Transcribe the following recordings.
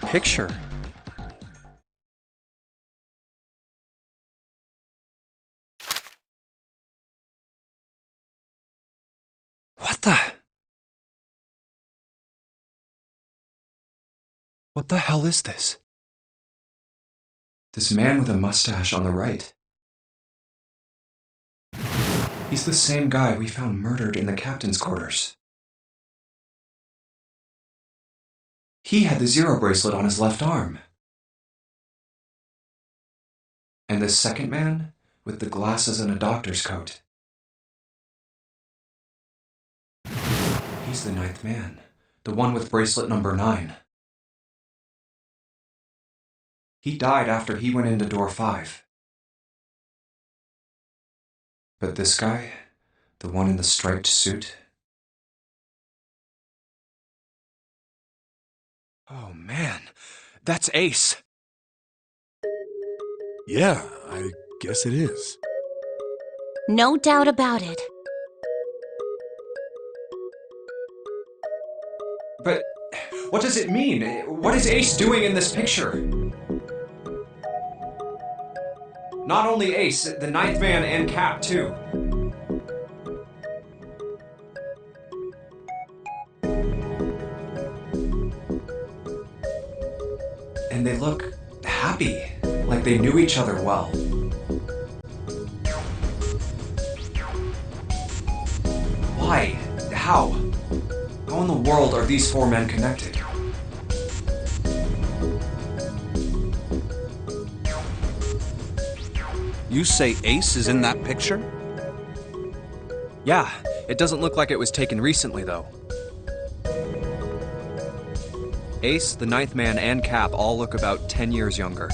picture. What the? What the hell is this? This man with a mustache on the right. He's the same guy we found murdered in the captain's quarters. He had the zero bracelet on his left arm. And this second man, with the glasses and a doctor's coat. He's the ninth man, the one with bracelet number 9. He died after he went into door 5. But this guy, the one in the striped suit... Oh man, that's Ace! Yeah, I guess it is. No doubt about it. But what does it mean? What is Ace doing in this picture? Not only Ace, the ninth man and Cap too. And they look happy, like they knew each other well. Why? How? How in the world are these 4 men connected? You say Ace is in that picture? Yeah, it doesn't look like it was taken recently though. Ace, the ninth man, and Cap all look about 10 years younger.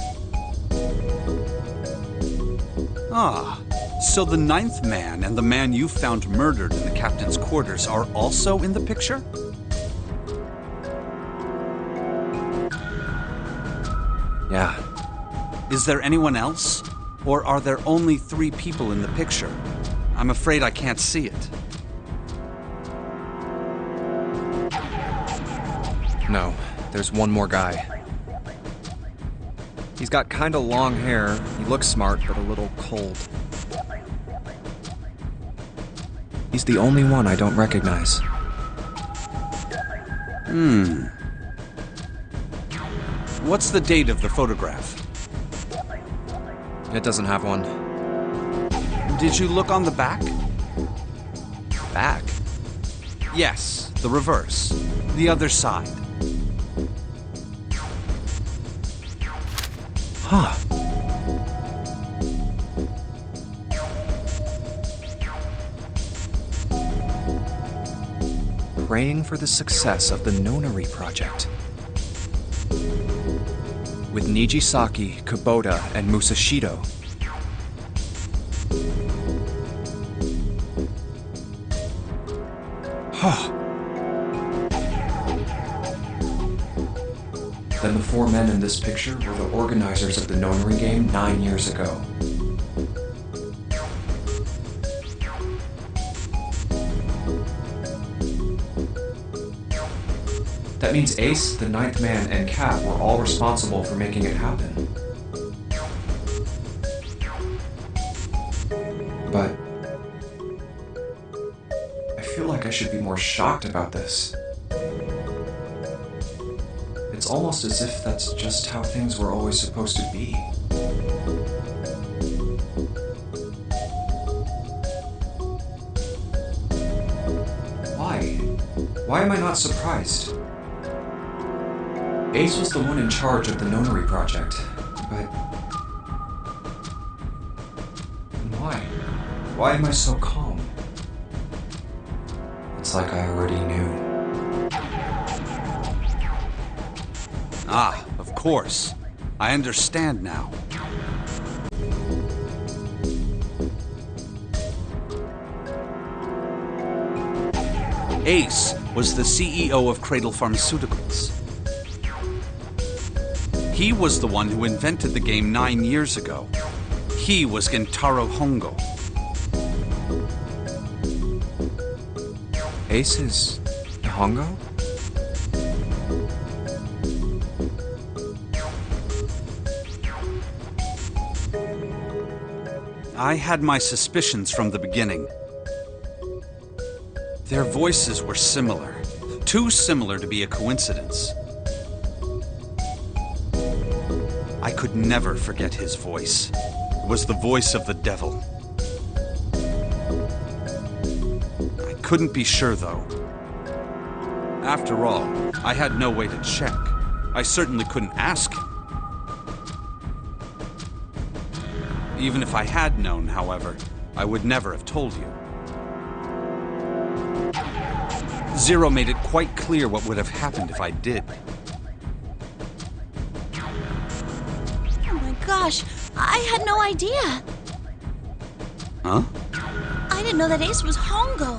Ah, so the ninth man and the man you found murdered in the captain's quarters are also in the picture? Yeah. Is there anyone else? Or are there only 3 people in the picture? I'm afraid I can't see it. No, there's one more guy. He's got kinda long hair, he looks smart, but a little cold. He's the only one I don't recognize. What's the date of the photograph? It doesn't have one. Did you look on the back? Back? Yes, the reverse. The other side. Huh. Praying for the success of the Nonary project. With Nijisaki, Kubota, and Musashido. Then the 4 men in this picture were the organizers of the Nonary game 9 years ago. That means Ace, the ninth man, and Cap were all responsible for making it happen. But I feel like I should be more shocked about this. It's almost as if that's just how things were always supposed to be. Why? Why am I not surprised? Ace was the one in charge of the Nonary project, but... why? Why am I so calm? It's like I already knew. Ah, of course. I understand now. Ace was the CEO of Cradle Pharmaceuticals. He was the one who invented the game 9 years ago. He was Gentaro Hongo. Ace is... Hongo? I had my suspicions from the beginning. Their voices were similar. Too similar to be a coincidence. I could never forget his voice. It was the voice of the devil. I couldn't be sure, though. After all, I had no way to check. I certainly couldn't ask him. Even if I had known, however, I would never have told you. Zero made it quite clear what would have happened if I did. Oh my gosh, I had no idea. Huh? I didn't know that Ace was Hongo.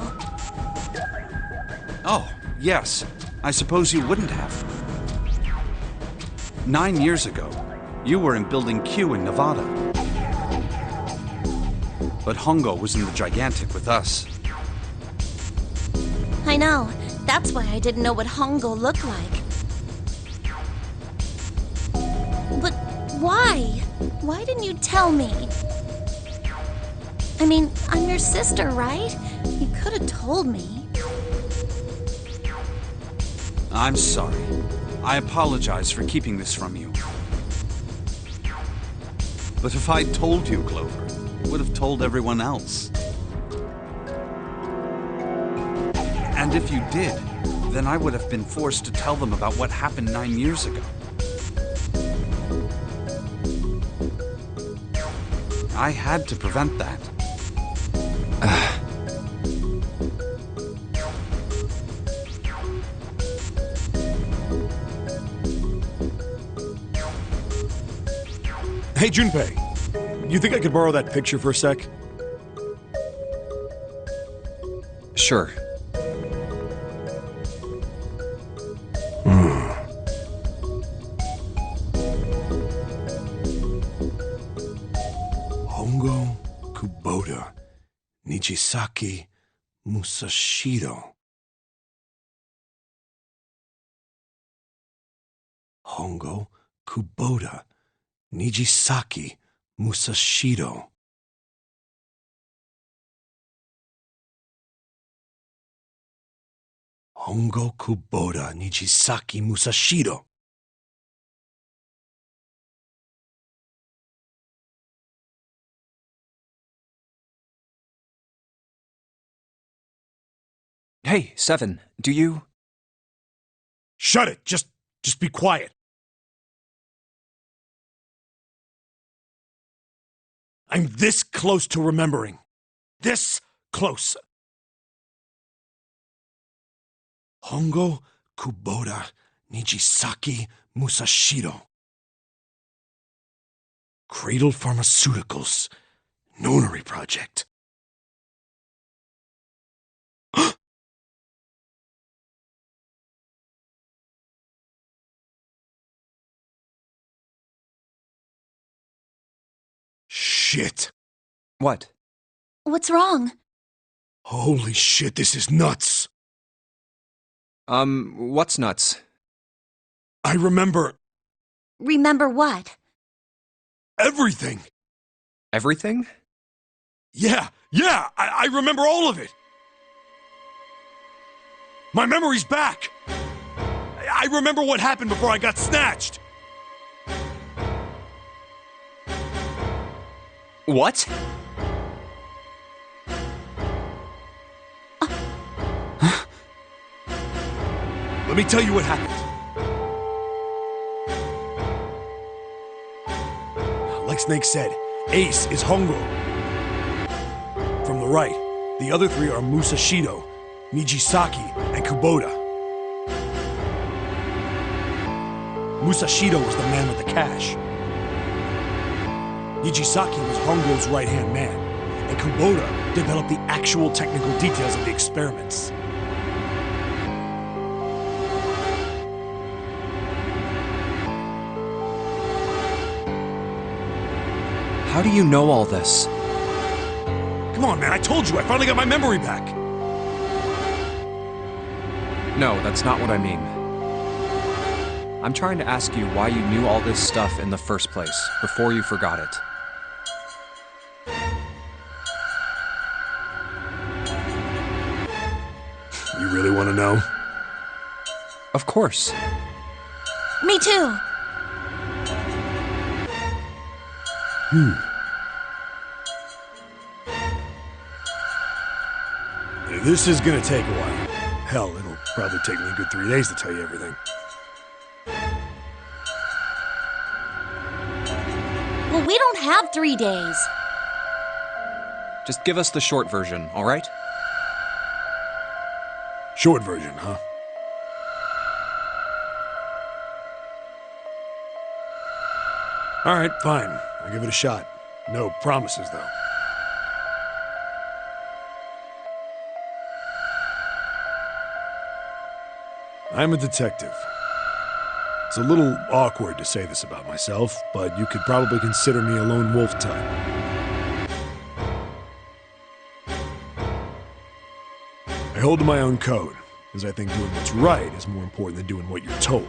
Oh, yes. I suppose you wouldn't have. 9 years ago, you were in Building Q in Nevada. But Hongo was in the Gigantic with us. I know. That's why I didn't know what Hongo looked like. But why? Why didn't you tell me? I mean, I'm your sister, right? You could have told me. I'm sorry. I apologize for keeping this from you. But if I'd told you, Clover, I would have told everyone else. And if you did, then I would have been forced to tell them about what happened 9 years ago. I had to prevent that. Hey, Junpei. You think I could borrow that picture for a sec? Sure. Hongo, Kubota, Nijisaki, Musashiro. Hongo, Kubota, Nijisaki, Musashiro. Hongo, Kubota, Nijisaki, Musashiro. Hey, Seven, do you... Shut it! Just be quiet. I'm this close to remembering. This close. Hongo, Kubota, Nijisaki, Musashiro. Cradle Pharmaceuticals. Nonary Project. Shit. What? What's wrong? Holy shit, this is nuts. What's nuts? I remember Remember what? everything. Everything? Yeah, I remember all of it. My memory's back. I remember what happened before I got snatched. What? Let me tell you what happened. Like Snake said, Ace is Hongo. From the right, the other three are Musashido, Nijisaki, and Kubota. Musashido was the man with the cash. Nijisaki was Hongo's right-hand man, and Kubota developed the actual technical details of the experiments. How do you know all this? Come on, man, I told you, I finally got my memory back. No, that's not what I mean. I'm trying to ask you why you knew all this stuff in the first place, before you forgot it. really want to know? Of course. Me too. This is gonna take a while. Hell, it'll probably take me a good 3 days to tell you everything. Well, we don't have 3 days. Just give us the short version, all right? Short version, huh? Alright, fine. I'll give it a shot. No promises, though. I'm a detective. It's a little awkward to say this about myself, but you could probably consider me a lone wolf type. I hold to my own code, as I think doing what's right is more important than doing what you're told.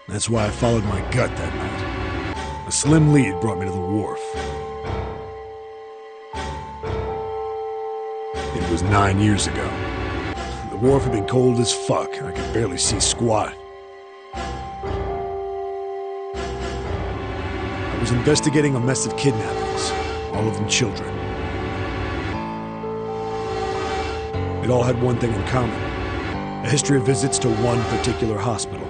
That's why I followed my gut that night. A slim lead brought me to the wharf. It was 9 years ago. The wharf had been cold as fuck, and I could barely see squat. I was investigating a mess of kidnappings, all of them children. It all had one thing in common: a history of visits to one particular hospital.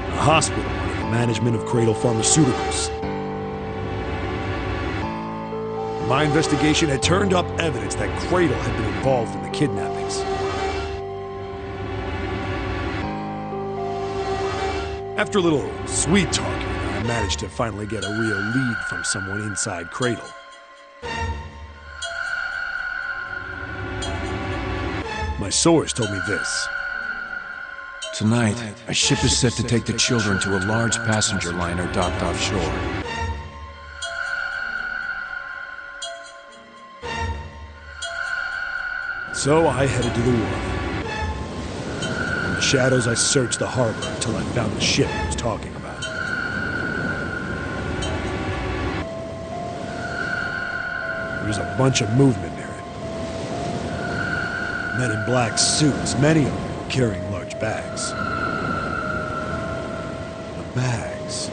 A hospital under the management of Cradle Pharmaceuticals. My investigation had turned up evidence that Cradle had been involved in the kidnappings. After a little sweet talking, I managed to finally get a real lead from someone inside Cradle. My source told me this. Tonight, a ship is set to take the children to a large passenger liner docked offshore. So I headed to the wharf. In the shadows, I searched the harbor until I found the ship he was talking about. There was a bunch of movement near it. Men in black suits, many of them were carrying large bags. The bags.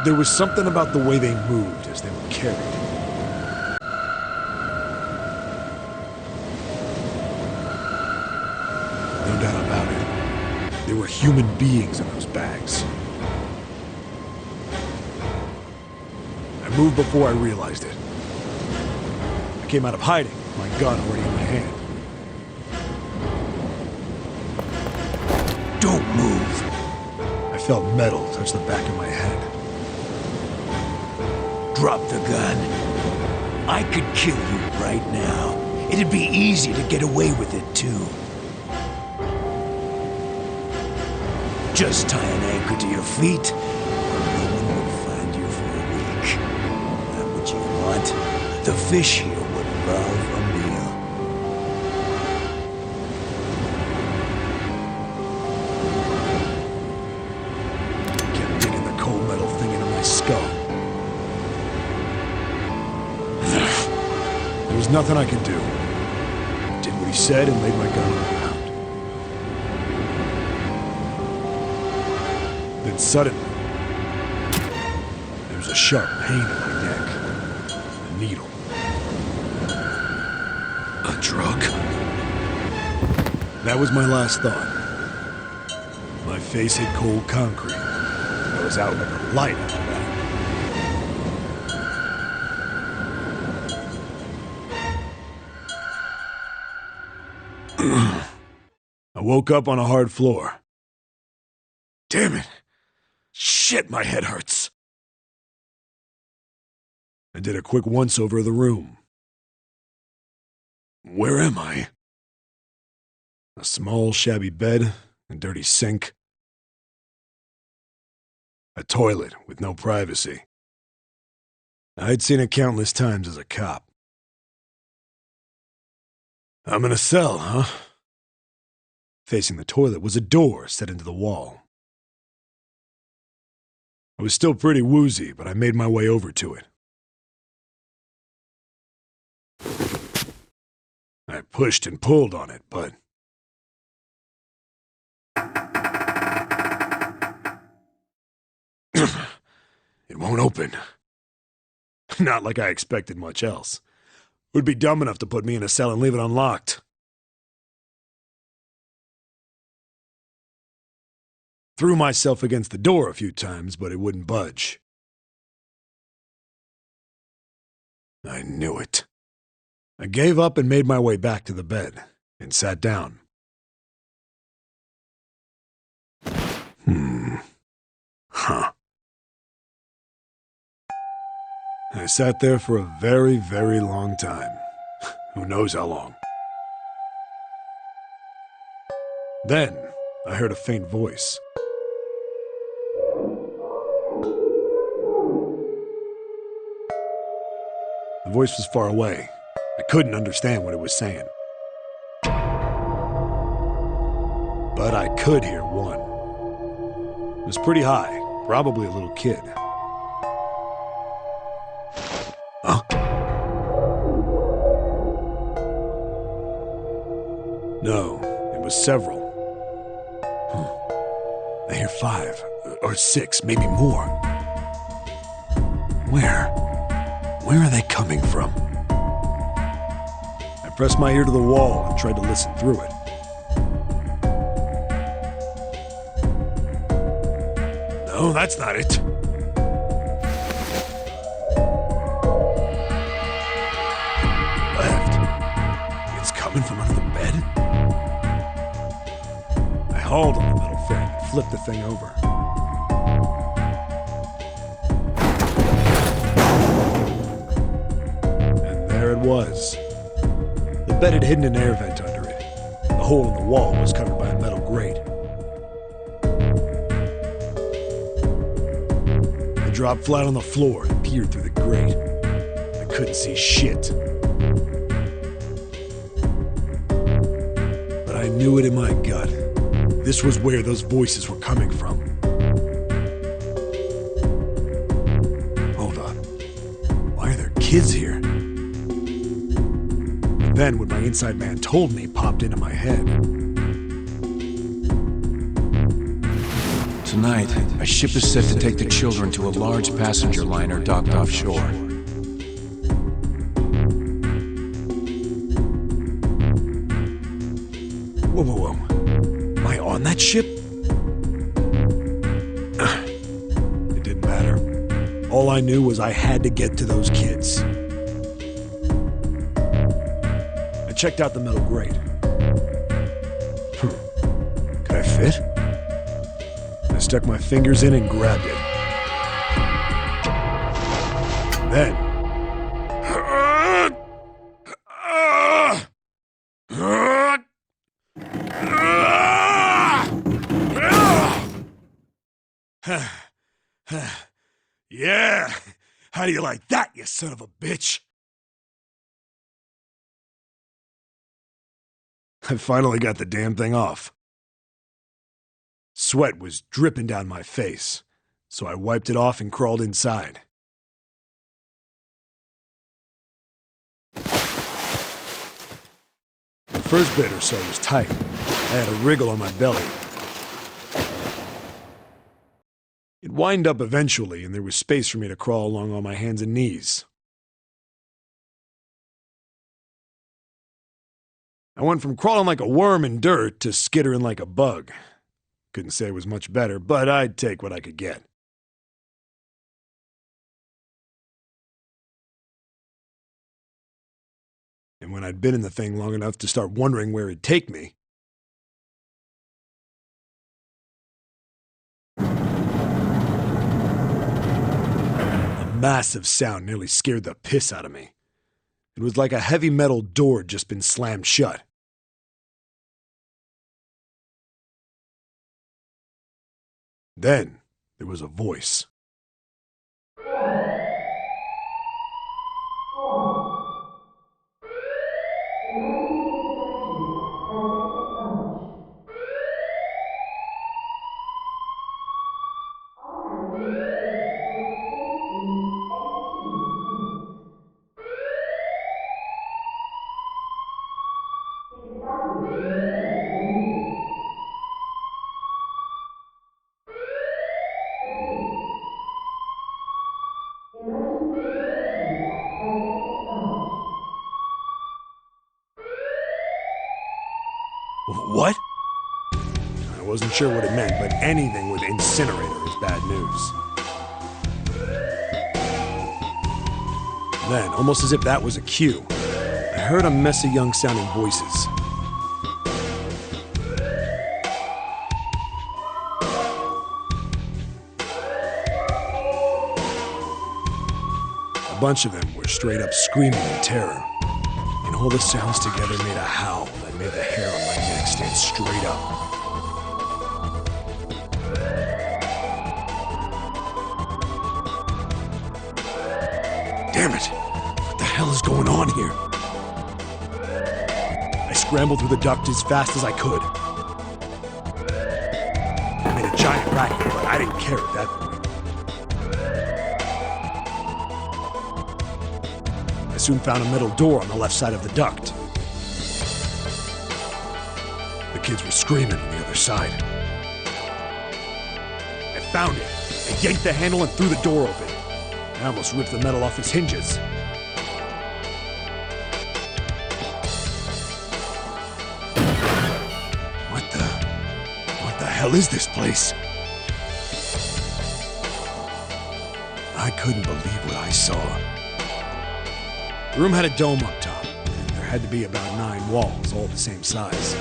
There was something about the way they moved as they were carried. No doubt about it. There were human beings in those bags. I moved before I realized it. I came out of hiding, my gun already in my hand. Don't move! I felt metal touch the back of my head. Drop the gun. I could kill you right now. It'd be easy to get away with it, too. Just tie an anchor to your feet, and no one would find you for a week. That what you want? The fish here would love a meal. Kept digging the cold metal thing into my skull. There was nothing I could do. Did what he said and laid my gun on the ground. Then suddenly, there was a sharp pain in my neck. A needle. A drug? That was my last thought. My face hit cold concrete. I was out like a light after that. I woke up on a hard floor. Damn it! Shit, my head hurts. I did a quick once-over of the room. Where am I? A small, shabby bed, a dirty sink. A toilet with no privacy. I'd seen it countless times as a cop. I'm in a cell, huh? Facing the toilet was a door set into the wall. I was still pretty woozy, but I made my way over to it. I pushed and pulled on it, but... it won't open. Not like I expected much else. It would be dumb enough to put me in a cell and leave it unlocked. Threw myself against the door a few times, but it wouldn't budge. I knew it. I gave up and made my way back to the bed, and sat down. Huh. I sat there for a very, very long time. Who knows how long. Then, I heard a faint voice. The voice was far away. I couldn't understand what it was saying. But I could hear one. It was pretty high, probably a little kid. Huh? No, it was several. I hear 5, or 6, maybe more. Where are they coming from? I pressed my ear to the wall and tried to listen through it. No, that's not it. Left. It's coming from under the bed? I hauled on the metal frame and flipped the thing over. And there it was. The bed had hidden an air vent under it. The hole in the wall was covered by a metal grate. I dropped flat on the floor and peered through the grate. I couldn't see shit. But I knew it in my gut. This was where those voices were coming from. Hold on. Why are there kids here? And then what my inside man told me popped into my head. Tonight, a ship is set to take the children to a large passenger liner docked offshore. Whoa, whoa, whoa. Am I on that ship? It didn't matter. All I knew was I had to get to those kids. I checked out the metal grate. Could I fit? I stuck my fingers in and grabbed it. Then... yeah! How do you like that, you son of a bitch? I finally got the damn thing off. Sweat was dripping down my face, so I wiped it off and crawled inside. The first bit or so was tight. I had a wriggle on my belly. It wind up eventually, and there was space for me to crawl along on my hands and knees. I went from crawling like a worm in dirt to skittering like a bug. Couldn't say it was much better, but I'd take what I could get. And when I'd been in the thing long enough to start wondering where it'd take me, a massive sound nearly scared the piss out of me. It was like a heavy metal door had just been slammed shut. Then there was a voice. What? I wasn't sure what it meant, but anything with incinerator is bad news. Then, almost as if that was a cue, I heard a mess of young-sounding voices. A bunch of them were straight up screaming in terror, and all the sounds together made a howl that made the hair on my neck stand straight up. Damn it! What the hell is going on here? I scrambled through the duct as fast as I could. I made a giant racket, but I didn't care at that point. I soon found a metal door on the left side of the duct. The kids were screaming on the other side. I found it. I yanked the handle and threw the door open. I almost ripped the metal off its hinges. What the hell is this place? I couldn't believe what I saw. The room had a dome up top, and there had to be about 9 walls, all the same size.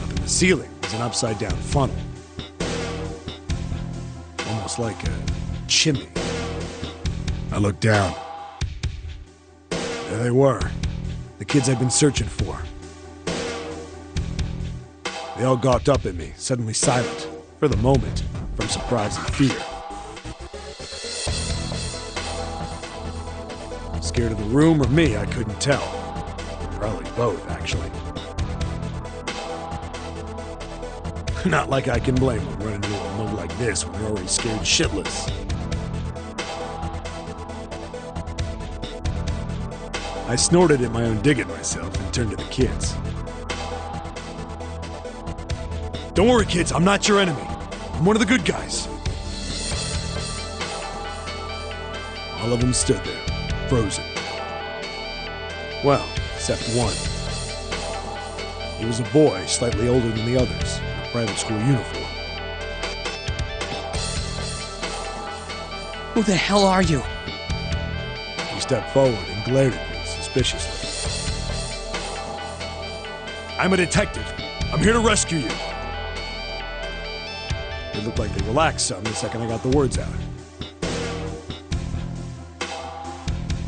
Up in the ceiling was an upside-down funnel. Almost like a chimney. I looked down. There they were, the kids I'd been searching for. They all gawked up at me, suddenly silent, for the moment, from surprise and fear. Scared of the room or me, I couldn't tell. Probably both, actually. Not like I can blame them running into a mug like this when they're already scared shitless. I snorted at my own dig at myself and turned to the kids. Don't worry, kids, I'm not your enemy. I'm one of the good guys. All of them stood there, frozen. Well, except one. He was a boy, slightly older than the others, in a private school uniform. Who the hell are you? He stepped forward and glared at me suspiciously. I'm a detective. I'm here to rescue you. It looked like they relaxed some the second I got the words out.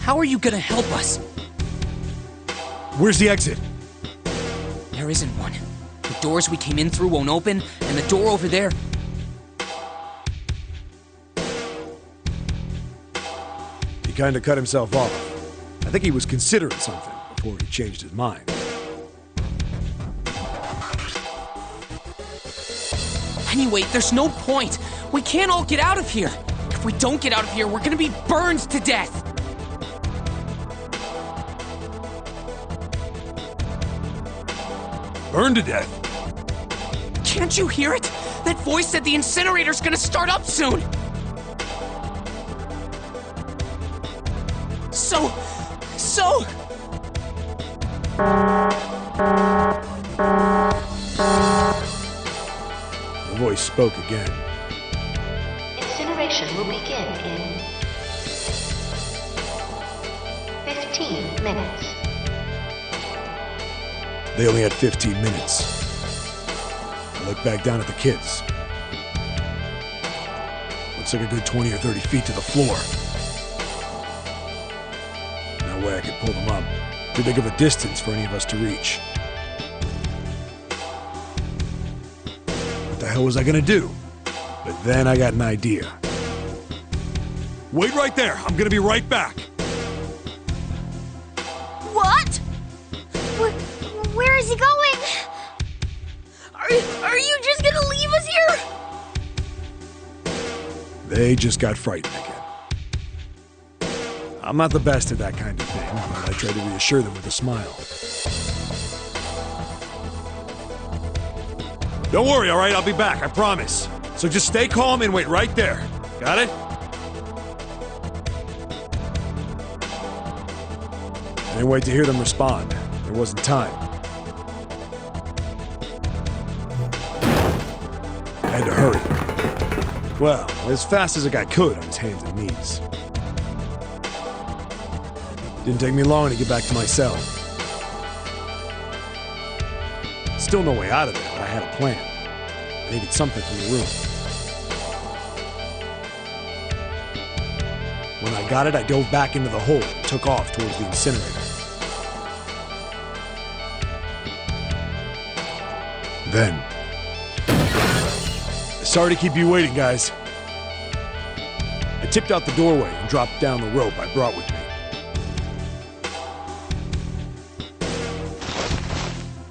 How are you gonna help us? Where's the exit? There isn't one. The doors we came in through won't open, and the door over there... He kind of cut himself off. I think he was considering something before he changed his mind. Anyway, there's no point. We can't all get out of here. If we don't get out of here, we're gonna be burned to death. Burned to death? Can't you hear it? That voice said the incinerator's gonna start up soon. So... The voice spoke again. Incineration will begin in 15 minutes. They only had 15 minutes. I looked back down at the kids. Looks like a good 20 or 30 feet to the floor. No way I could pull them up. Too big of a distance for any of us to reach. What the hell was I gonna do? But then I got an idea. Wait right there! I'm gonna be right back! What? Where is he going? Are you just gonna leave us here? They just got frightened again. I'm not the best at that kind of thing, but I tried to reassure them with a smile. Don't worry, all right? I'll be back, I promise. So just stay calm and wait right there. Got it? I didn't wait to hear them respond. There wasn't time. I had to hurry. Well, as fast as a guy could on his hands and knees. Didn't take me long to get back to my cell. Still no way out of it, but I had a plan. I needed something from the room. When I got it, I dove back into the hole and took off towards the incinerator. Then... Sorry to keep you waiting, guys. I tipped out the doorway and dropped down the rope I brought with me.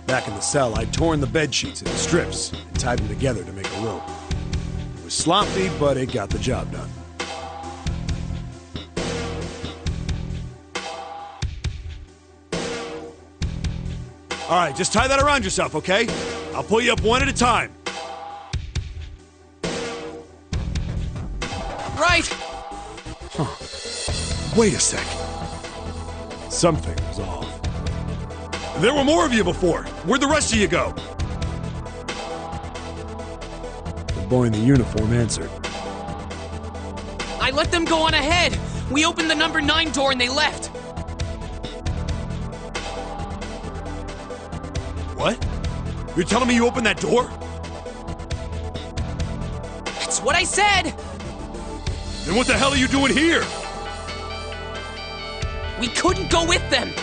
Back in the cell, I'd torn the bed sheets into strips and tied them together to make a rope. It was sloppy, but it got the job done. All right, just tie that around yourself, okay? I'll pull you up one at a time. Right! Huh. Wait a sec. Something was off. There were more of you before. Where'd the rest of you go? The boy in the uniform answered. I let them go on ahead. We opened the number 9 door and they left. What? You're telling me you opened that door? That's what I said! Then what the hell are you doing here? We couldn't go with them!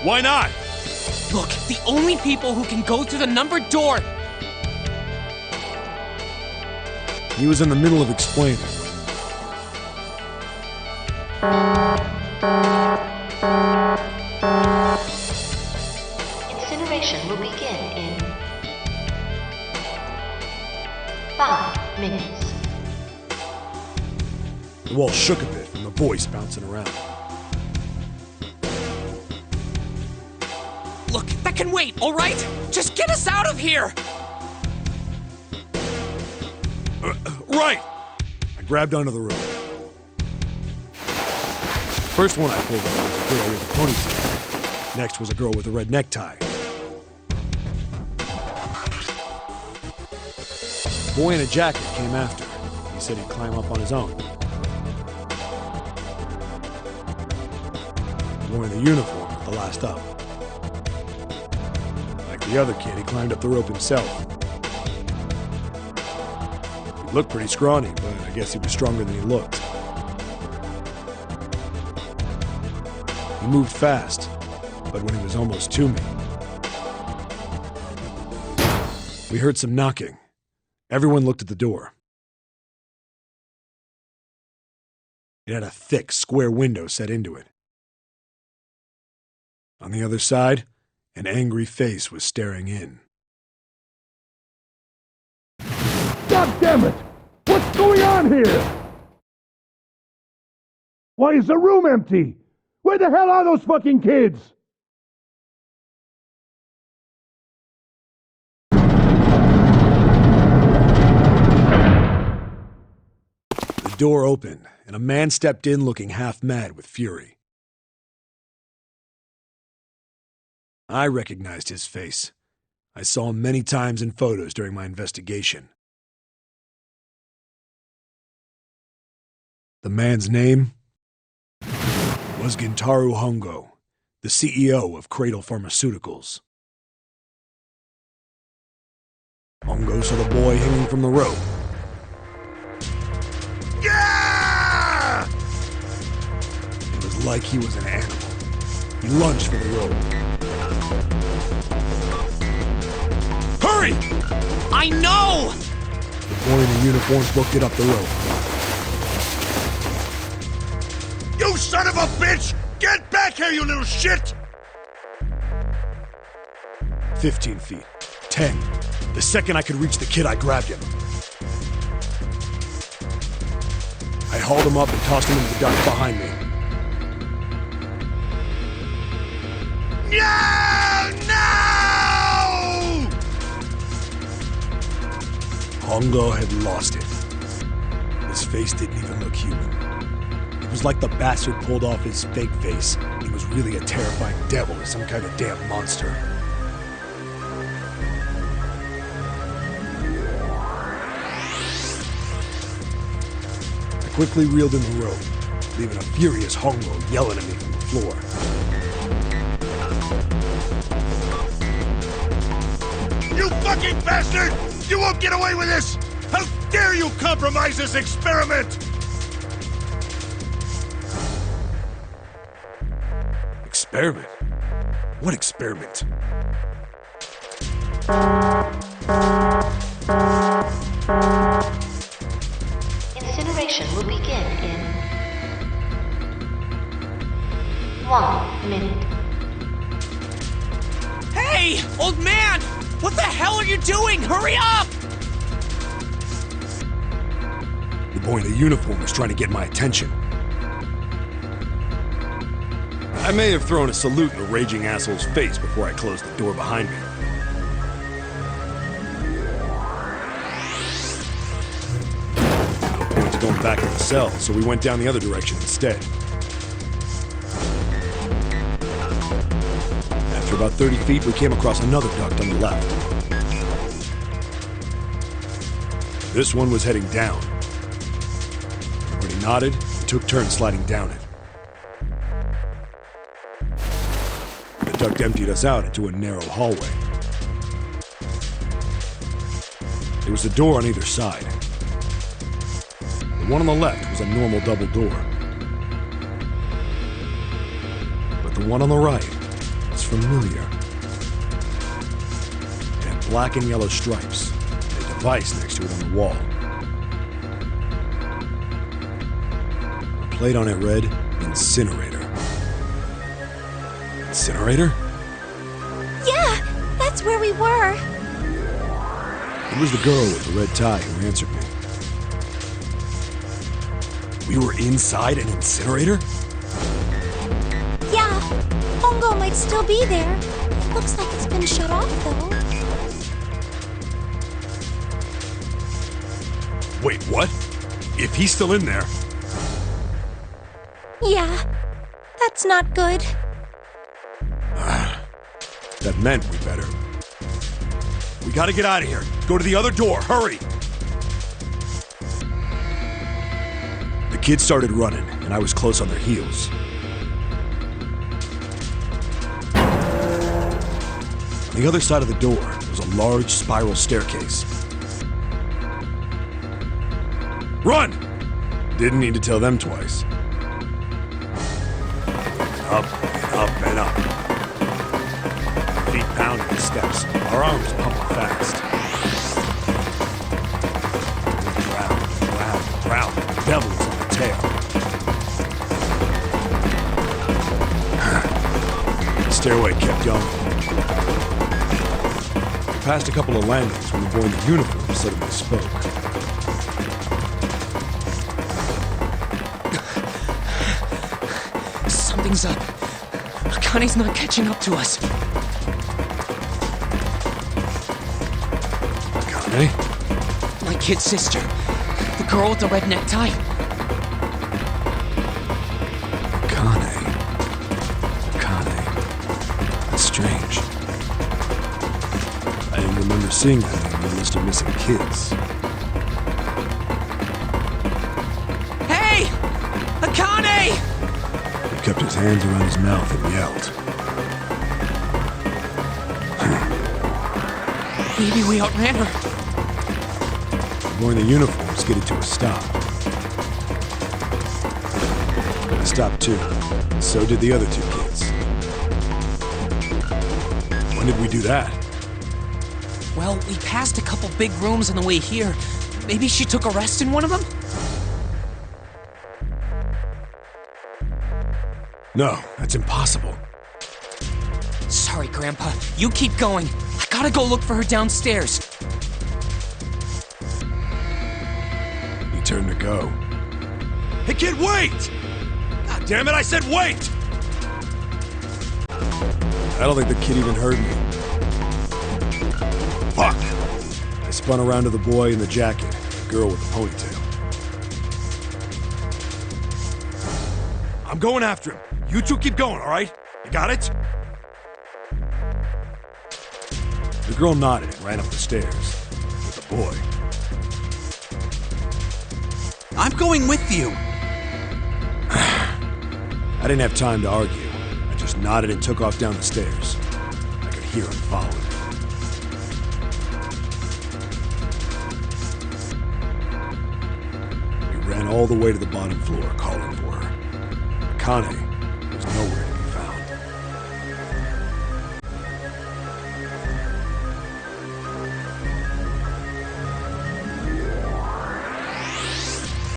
Why not? Look, the only people who can go through the numbered door... He was in the middle of explaining Incineration will begin in 5 minutes. The wall shook a bit from the voice bouncing around. Look, that can wait, all right? Just get us out of here! Right! I grabbed onto the rope. First one I pulled on was a girl with a ponytail. Next was a girl with a red necktie. A boy in a jacket came after. He said he'd climb up on his own. The boy in the uniform was the last up. Like the other kid, he climbed up the rope himself. He looked pretty scrawny, but I guess he was stronger than he looked. He moved fast, but when he was almost to me, we heard some knocking. Everyone looked at the door. It had a thick, square window set into it. On the other side, an angry face was staring in. God damn it! What's going on here? Why is the room empty? Where the hell are those fucking kids? The door opened, and a man stepped in looking half mad with fury. I recognized his face. I saw him many times in photos during my investigation. The man's name was Gintaro Hongo, the CEO of Cradle Pharmaceuticals. Hongo saw the boy hanging from the rope. Yeah! It was like he was an animal. He lunged for the rope. Hurry! I know! The boy in the uniform booked it up the rope. You son of a bitch! Get back here, you little shit! 15 feet. 10. The second I could reach the kid, I grabbed him. I hauled him up and tossed him into the dark behind me. No! No! Hongo had lost it. His face didn't even look human. It was like the bastard pulled off his fake face. He was really a terrifying devil or some kind of damn monster. I quickly reeled in the road, leaving a furious Hongo yelling at me from the floor. You fucking bastard! You won't get away with this! How dare you compromise this experiment! Experiment? What experiment? Incineration will begin in 1 minute. Hey, old man! What the hell are you doing? Hurry up! The boy in the uniform was trying to get my attention. I may have thrown a salute in the raging asshole's face before I closed the door behind me. No point to going back to the cell, so we went down the other direction instead. After about 30 feet, we came across another duct on the left. This one was heading down. Everybody nodded and took turns sliding down it. The duct emptied us out into a narrow hallway. There was a door on either side. The one on the left was a normal double door. But the one on the right was familiar. It had black and yellow stripes, and a device next to it on the wall. A plate on it read, Incinerator. Incinerator? Yeah, that's where we were. It was the girl with the red tie who answered me. We were inside an incinerator? Yeah, Hongo might still be there. It looks like it's been shut off, though. Wait, what? If he's still in there... Yeah, that's not good. That meant we better... We gotta get out of here. Go to the other door, hurry! The kids started running, and I was close on their heels. On the other side of the door was a large spiral staircase. Run! Didn't need to tell them twice. Up and up and up. Feet pounding the steps, our arms pumping fast. Round, round, round. The devil was on the tail. The stairway kept going. We passed a couple of landings when the boy in the uniform suddenly spoke. Something's up. Akane's not catching up to us. Akane? My kid sister. The girl with the red necktie. Akane. That's strange. I didn't remember seeing that on the list of missing kids. Hey! Akane! He kept his hands around his mouth and yelled. Maybe we outran her. The boy in the uniform skidded to a stop. I stopped too, and so did the other two kids. When did we do that? Well, we passed a couple big rooms on the way here. Maybe she took a rest in one of them? No, that's impossible. Sorry, Grandpa. You keep going. I gotta go look for her downstairs. He turned to go. Hey kid, wait! God damn it, I said wait! I don't think the kid even heard me. Fuck! I spun around to the boy in the jacket, the girl with the ponytail. I'm going after him. You two keep going, all right? You got it? The girl nodded and ran up the stairs with the boy. I'm going with you. I didn't have time to argue. I just nodded and took off down the stairs. I could hear him following. We ran all the way to the bottom floor, calling for her. Akane